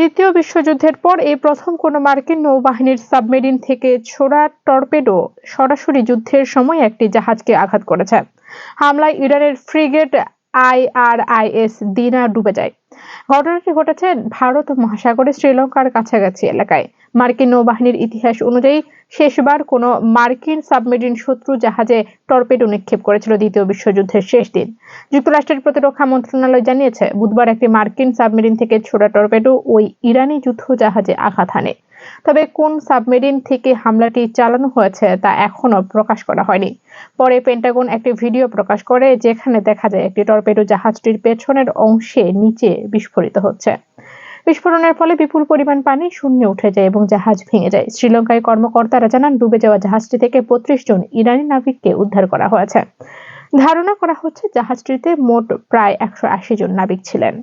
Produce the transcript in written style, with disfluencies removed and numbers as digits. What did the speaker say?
দ্বিতীয় বিশ্বযুদ্ধের পর এই প্রথম কোনো মার্কিন নৌবাহিনীর সাবমেরিন থেকে ছোড়া টর্পেডো সরাসরি যুদ্ধের সময় একটি জাহাজকে আঘাত করেছে। হামলায় ইরানের ফ্রিগেট IRIS দিনা ডুবে যায়। ঘটনাটি ঘটেছে ভারত মহাসাগরে শ্রীলঙ্কার কাছাকাছি এলাকায়। মার্কিন নৌবাহিনীর ইতিহাস অনুযায়ী শেষবার কোনো মার্কিন সাবমেরিন শত্রু জাহাজে টর্পেডো নিক্ষেপ করেছিল দ্বিতীয় বিশ্বযুদ্ধের শেষ দিন। যুক্তরাষ্ট্রের প্রতিরক্ষা মন্ত্রণালয় জানিয়েছে, বুধবার একটি মার্কিন সাবমেরিন থেকে ছোড়া টর্পেডো ওই ইরানি যুদ্ধ জাহাজে আঘাত হানে। তবে কোন সাবমেরিন থেকে হামলাটি চালানো হয়েছে তা এখনো প্রকাশ করা হয়নি। পরে পেন্টাগন একটি ভিডিও প্রকাশ করে, যেখানে দেখা যায় একটি টর্পেডো জাহাজটির পেছনের অংশে নিচে বিস্ফোরিত হচ্ছে। বিস্ফোরণের ফলে বিপুল পরিমাণ পানি শূন্যে উঠে যায় এবং জাহাজ ভেঙে যায়। শ্রীলঙ্কায় কর্মকর্তারা জানান, ডুবে যাওয়া জাহাজটি থেকে ৩৫ জন ইরানি নাবিককে উদ্ধার করা হয়েছে। ধারণা করা হচ্ছে জাহাজটিতে মোট প্রায় ১৮০ জন নাবিক ছিলেন।